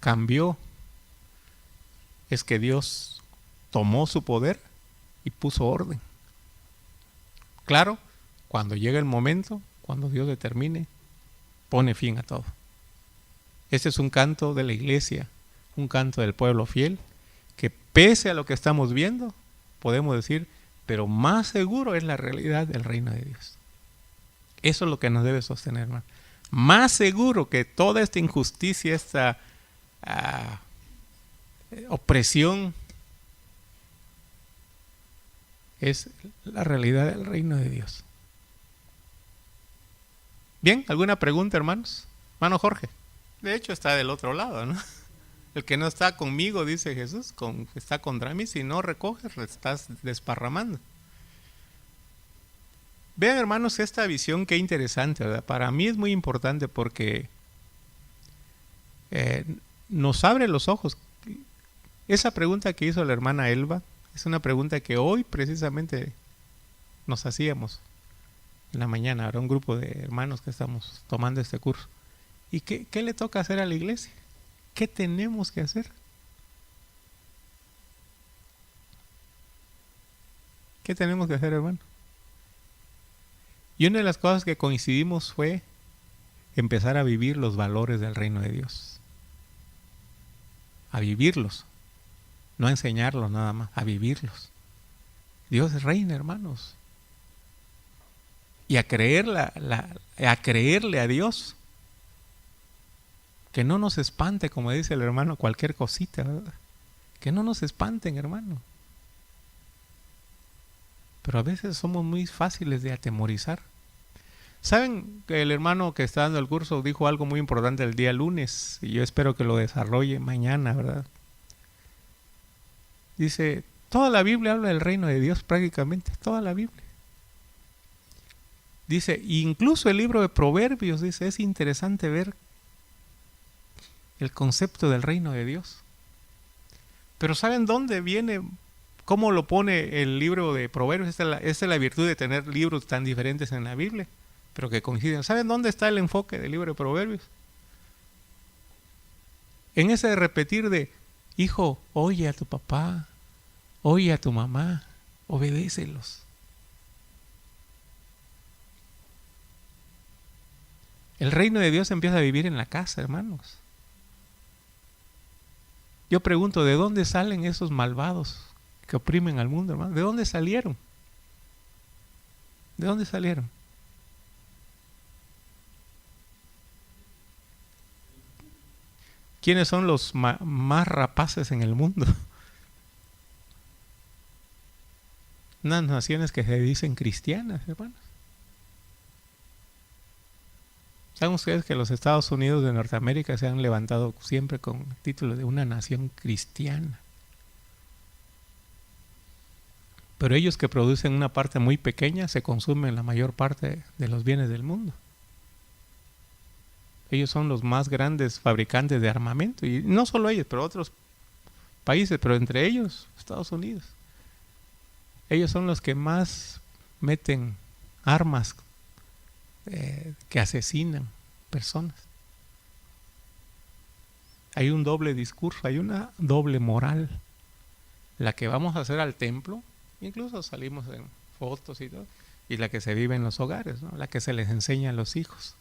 [SPEAKER 1] cambió. Es que Dios tomó su poder y puso orden. Claro, cuando llega el momento, cuando Dios determine, pone fin a todo. Este es un canto de la iglesia, un canto del pueblo fiel, que pese a lo que estamos viendo, podemos decir, pero más seguro es la realidad del reino de Dios. Eso es lo que nos debe sostener, hermano. Más seguro que toda esta injusticia, esta opresión es la realidad del reino de Dios. Bien, ¿alguna pregunta, hermanos? Hermano Jorge. De hecho está del otro lado, ¿no? El que no está conmigo, dice Jesús, está contra mí. Si no recoges, lo estás desparramando. Vean, hermanos, esta visión qué interesante, ¿verdad? Para mí es muy importante porque nos abre los ojos. Esa pregunta que hizo la hermana Elba es una pregunta que hoy precisamente nos hacíamos en la mañana. Era un grupo de hermanos que estamos tomando este curso. ¿Y qué le toca hacer a la iglesia? ¿Qué tenemos que hacer? ¿Qué tenemos que hacer, hermano? Y una de las cosas que coincidimos fue empezar a vivir los valores del reino de Dios. A vivirlos. No a enseñarlos nada más, a vivirlos. Dios reina, hermanos. Y a creerle a Dios. Que no nos espante, como dice el hermano, cualquier cosita, ¿verdad? Que no nos espanten, hermano. Pero a veces somos muy fáciles de atemorizar. ¿Saben que el hermano que está dando el curso dijo algo muy importante el día lunes? Y yo espero que lo desarrolle mañana, ¿verdad? Dice, toda la Biblia habla del reino de Dios prácticamente, toda la Biblia. Dice, incluso el libro de Proverbios, dice, es interesante ver el concepto del reino de Dios. Pero ¿saben dónde viene? ¿Cómo lo pone el libro de Proverbios? Esta es la virtud de tener libros tan diferentes en la Biblia, pero que coinciden. ¿Saben dónde está el enfoque del libro de Proverbios? En ese de repetir de, hijo, oye a tu papá, oye a tu mamá, obedécelos. El reino de Dios empieza a vivir en la casa, hermanos. Yo pregunto, ¿de dónde salen esos malvados que oprimen al mundo, hermano? ¿De dónde salieron? ¿De dónde salieron? ¿Quiénes son los más rapaces en el mundo? Unas naciones que se dicen cristianas, hermanos. ¿Saben ustedes que los Estados Unidos de Norteamérica se han levantado siempre con el título de una nación cristiana? Pero ellos que producen una parte muy pequeña se consumen la mayor parte de los bienes del mundo. Ellos son los más grandes fabricantes de armamento. Y no solo ellos, pero otros países, pero entre ellos Estados Unidos. Ellos son los que más meten armas que asesinan personas. Hay un doble discurso, hay una doble moral. La que vamos a hacer al templo, incluso salimos en fotos y todo, y la que se vive en los hogares, ¿no? La que se les enseña a los hijos.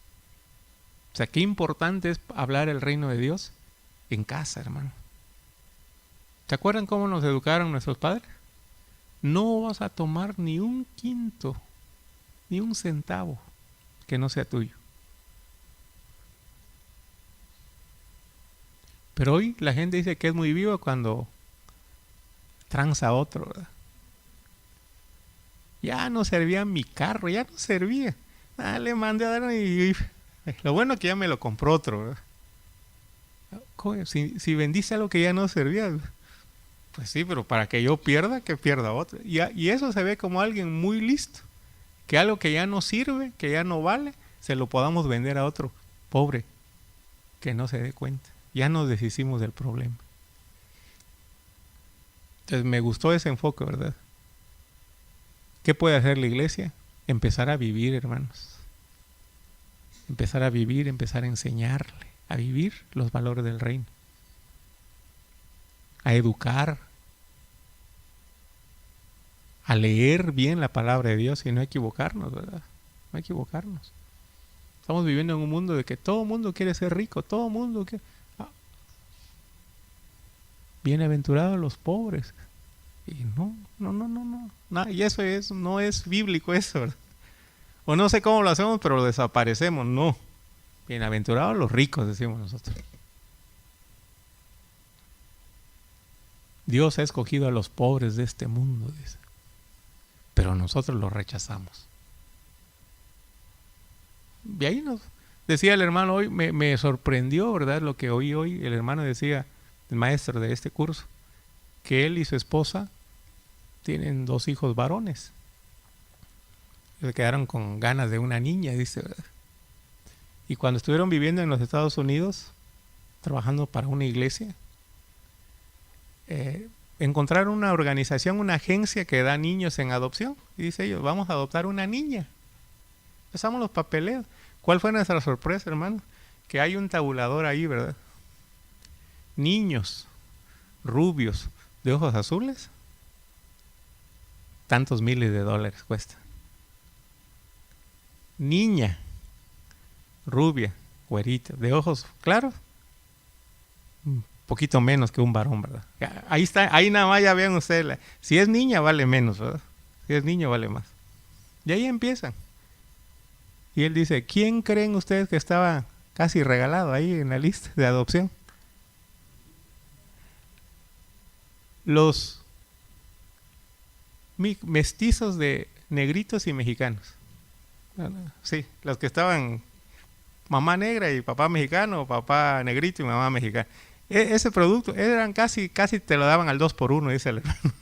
[SPEAKER 1] O sea, qué importante es hablar el reino de Dios en casa, hermano. ¿Se acuerdan cómo nos educaron nuestros padres? No vas a tomar ni un quinto, ni un centavo que no sea tuyo. Pero hoy la gente dice que es muy viva cuando tranza a otro, ¿verdad? Ya no servía mi carro, ya no servía. Le mandé a dar y lo bueno es que ya me lo compró otro, ¿verdad? Si vendiste algo que ya no servía, pues sí, pero para que yo pierda, que pierda otro. Y eso se ve como alguien muy listo. Que algo que ya no sirve, que ya no vale, se lo podamos vender a otro pobre que no se dé cuenta. Ya nos deshicimos del problema. Entonces me gustó ese enfoque, ¿verdad? ¿Qué puede hacer la iglesia? Empezar a vivir, hermanos. Empezar a vivir, empezar a enseñarle, a vivir los valores del reino. A educar, a leer bien la palabra de Dios y no equivocarnos, ¿verdad? No equivocarnos. Estamos viviendo en un mundo de que todo el mundo quiere ser rico, todo el mundo quiere... Bienaventurados los pobres. Y no. Y eso no es bíblico eso, ¿verdad? O no sé cómo lo hacemos, pero lo desaparecemos, no. Bienaventurados los ricos, decimos nosotros. Dios ha escogido a los pobres de este mundo, dice. pero nosotros lo rechazamos. Y ahí nos decía el hermano hoy, me sorprendió, ¿verdad? Lo que oí hoy, el hermano decía, el maestro de este curso, que él y su esposa tienen 2 hijos varones. Se quedaron con ganas de una niña, dice, ¿verdad? Y cuando estuvieron viviendo en los Estados Unidos, trabajando para una iglesia, encontraron una organización, una agencia que da niños en adopción. Y dice ellos, vamos a adoptar una niña. Empezamos los papeleos. ¿Cuál fue nuestra sorpresa, hermano? Que hay un tabulador ahí, ¿verdad? Niños rubios de ojos azules, tantos miles de dólares cuesta. Niña rubia, güerita, de ojos claros, un poquito menos que un varón, ¿verdad? Ahí está, ahí nada más ya vean ustedes, si es niña vale menos, ¿verdad? Si es niño vale más. Y ahí empiezan. Y él dice, ¿quién creen ustedes que estaba casi regalado ahí en la lista de adopción? Los mestizos de negritos y mexicanos. Sí, los que estaban mamá negra y papá mexicano, papá negrito y mamá mexicana. Ese producto eran casi te lo daban al 2 por 1, dice el hermano.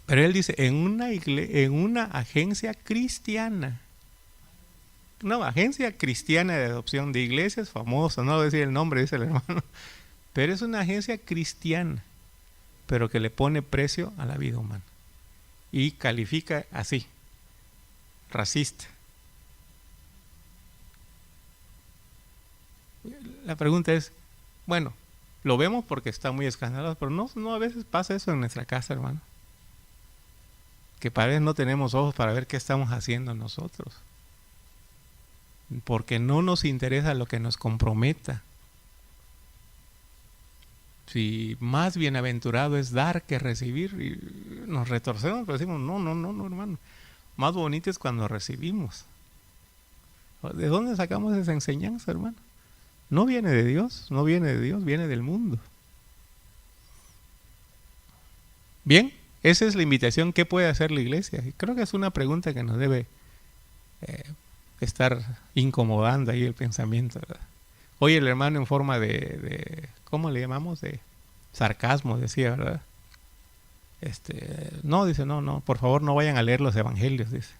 [SPEAKER 1] Pero él dice, en una agencia cristiana. No, agencia cristiana de adopción, de iglesias famosas, no voy a decir el nombre, dice el hermano. Pero es una agencia cristiana, pero que le pone precio a la vida humana. Y califica así, racista. La pregunta es, bueno, lo vemos porque está muy escandaloso, pero no a veces pasa eso en nuestra casa, hermano. Que a veces no tenemos ojos para ver qué estamos haciendo nosotros. Porque no nos interesa lo que nos comprometa. Si más bienaventurado es dar que recibir, y nos retorcemos, pero decimos, no, hermano. Más bonito es cuando recibimos. ¿De dónde sacamos esa enseñanza, hermano? No viene de Dios, viene del mundo. Bien, esa es la invitación. ¿Qué puede hacer la iglesia? Y creo que es una pregunta que nos debe estar incomodando ahí el pensamiento, ¿verdad? Hoy el hermano en forma de ¿cómo le llamamos? De sarcasmo decía, ¿verdad? No, dice, no, por favor no vayan a leer los evangelios, dice.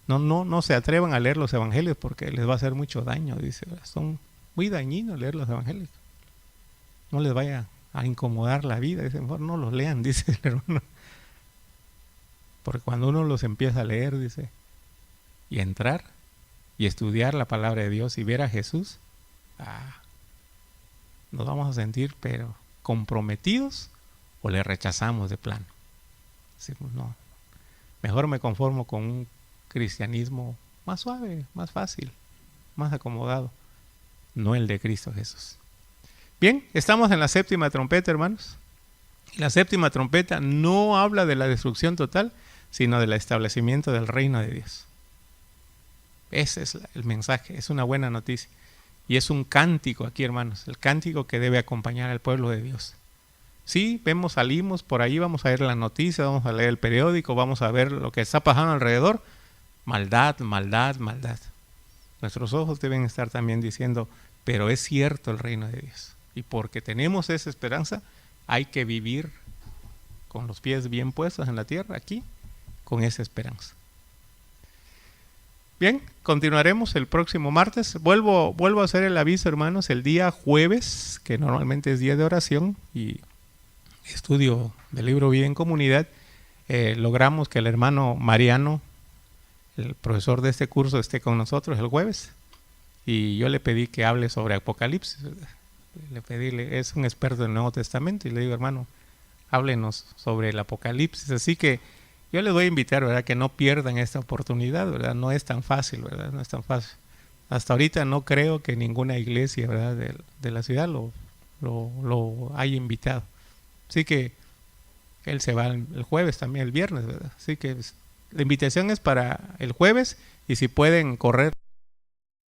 [SPEAKER 1] No se atrevan a leer los evangelios porque les va a hacer mucho daño, dice, ¿verdad? Son muy dañinos leer los evangelios. No les vaya a incomodar la vida, dice, mejor no los lean, dice el hermano. Porque cuando uno los empieza a leer, dice, y entrar y estudiar la palabra de Dios y ver a Jesús, nos vamos a sentir, pero comprometidos o le rechazamos de plano. Decimos, no, mejor me conformo con un cristianismo más suave, más fácil, más acomodado, no el de Cristo Jesús. Bien, estamos en la 7ª trompeta, hermanos. La 7ª trompeta no habla de la destrucción total, sino del establecimiento del reino de Dios. Ese es el mensaje, es una buena noticia. Y es un cántico aquí, hermanos, el cántico que debe acompañar al pueblo de Dios. Sí, salimos por ahí, vamos a ver las noticias, vamos a leer el periódico, vamos a ver lo que está pasando alrededor. Maldad. Nuestros ojos deben estar también diciendo, pero es cierto el reino de Dios. Y porque tenemos esa esperanza, hay que vivir con los pies bien puestos en la tierra, aquí, con esa esperanza. Bien, continuaremos el próximo martes. Vuelvo a hacer el aviso, hermanos, el día jueves, que normalmente es día de oración y estudio del libro Vida en Comunidad. Logramos que el hermano Mariano, el profesor de este curso, esté con nosotros el jueves. Y yo le pedí que hable sobre Apocalipsis. Es un experto del Nuevo Testamento y le digo, hermano, háblenos sobre el Apocalipsis. Así que yo les voy a invitar, ¿verdad?, que no pierdan esta oportunidad, ¿verdad? No es tan fácil, ¿verdad? No es tan fácil. Hasta ahorita no creo que ninguna iglesia, ¿verdad?, de la ciudad lo haya invitado. Así que él se va el jueves, también el viernes, ¿verdad? Así que la invitación es para el jueves y si pueden correr